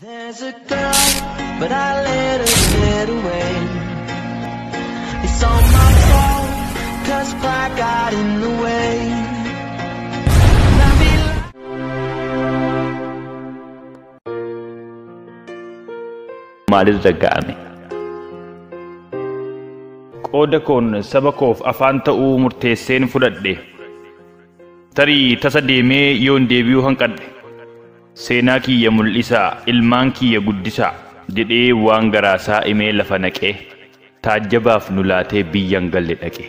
There's a girl, but I let her get away. It's all my fault, 'cause pride got in the way. And I be Maalirra dhaga'ame. Qooda koon saba koof afaan ta'uu murteesseen fudhadhe. Tarii tasa deemee yoon deebi'uu hanqadhe. Seenaa kiyya mul'isaa, ilmaan kiyya guddisaa jedhee waan garaasaa himee lafa naqee taajjabaaf nu laatee biyyan galle dhaqe.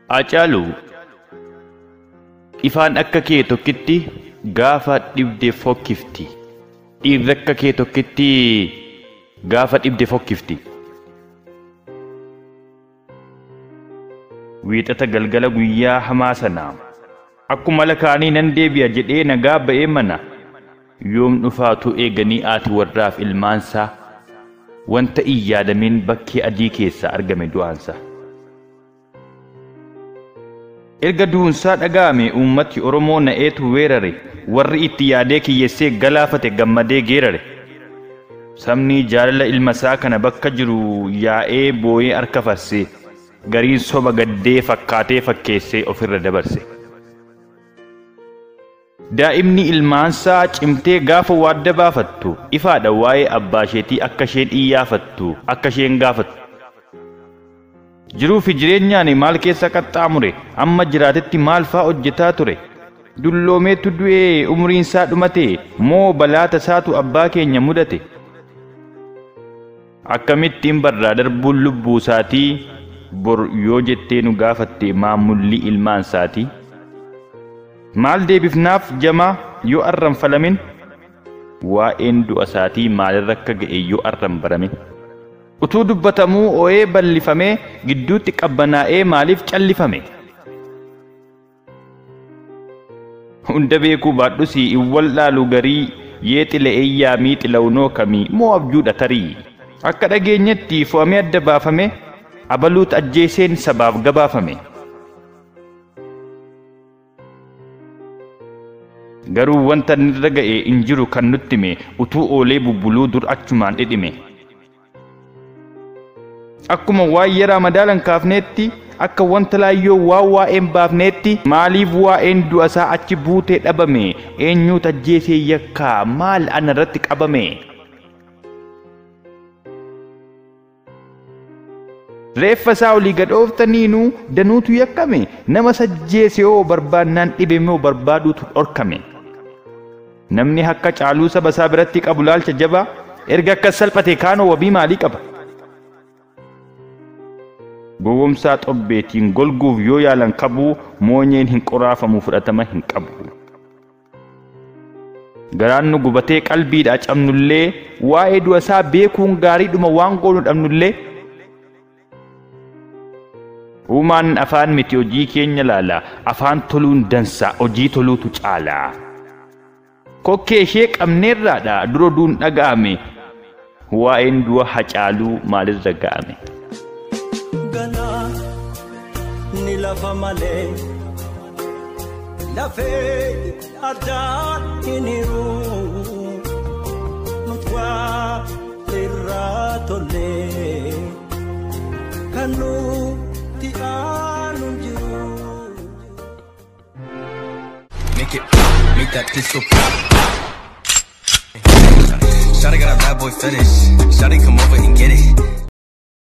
Hacaaluu ifaan akka kee tokkitti gaafa dhibde fokkifti. Dhiirri akka kee tokkitti gaafa dhibde fokkifti. Wiixata galgala guyyaa hamaa sanaa akkuma lakaanii nan deebi'a jedhee nagaa ba'ee mana. Yoom dhufaatu eeganii aati warraaf ilmaansaa wanta hin yaadamin bakkee adii keessa argame du'aansa. Erga du'unsaa dhaga'ame uummati Oromoo na'eetu weerare warri itti yaadee kiyyeessee galaafate gammadee geerare. Sabni jaalala ilmasaa kana bakka jiru yaa'ee boo'ee harka farsee gariin soba gaddee fakkaatee fakkeessee ofirra dabarse. Daa'imni ilmaansaa cimtee gaafa waadda baafattu ifaadha waa'ee abbaa isheetii akka isheen iyyaafattu akka isheen gaafattu. Jiruu fi jireenyaan maal keessa qaxxaamure amma jiraatetti maal faa hojjetaa ture. Dulloomeetu du'ee umriinsaa dhumate moo balaa tasaatu abbaa keenya mudate. Akkamittiin barraa darbuun lubbuu isaatii bor yoo jettee nu gaafatte maamulli ilmaansaatii. Maal deebifnaaf jamaa yoo arran falamin waa'een du'a isaatii maalirra akka ga'e yoo arran baramin. Utuu dubbatamuu oo'ee bal'ifamee gidduutti qabbanaa'ee maaliif callifame. Hunda beekuu baadhusii iwwal dhaalu garii yee xile'eeyyaa mii xilawnoo kamii moo abjuudha tarii. Akka dhageenyetti fo'amee adda baafame abaluut ajjeeseen sabaaf gabaafame. Garuu wanta nirra ga'e hin jiru kan nutti hime utuu oolee bubbuluu dur achumaan dhidhime. Akkuma waan yaraa madaalan kaafneetti akka wanta laayyoo waan waa'een baafneetti maaliif waa'een du'asaa achi buutee dhabame eenyuut ajjeesee yakkaa maal anarratti qabame. Reeffa isaa olii gadhooftaniinuu danuutu yakkame nama sajjeese yoo barbaannaan dhibe moo barbaaduutu dhorkame. Namni akka Hacaaluu saba isaa biratti qabu laalcha jabaa erga akkas salphate kaanoo wabii maalii qaba. Gowwomsaa xobbeetiin golguuf yoo yaalan qabu moonyeen hin qoraafamu fudhatama hin qabu. Garaan nu gubatee qalbiidhaa cabnullee waa'ee du'a isaa beekuun gaariidhuma waan goonu dhabnullee. Uumaan afaan miti hojii keenya laala afaan toluun dansa hojii toluutu caala. Kokkee ishee qabneerraadha dura duun dhaga'ame waa'een du'a Hacaaluu maalirra ga'ame. Ganaa ni lafa malee lafee addaan hin hiru nutwaa irraa tollee kan nuti aanu jiru. Make that pistol pop. Shawty got a bad boy fetish. Shawty come over and get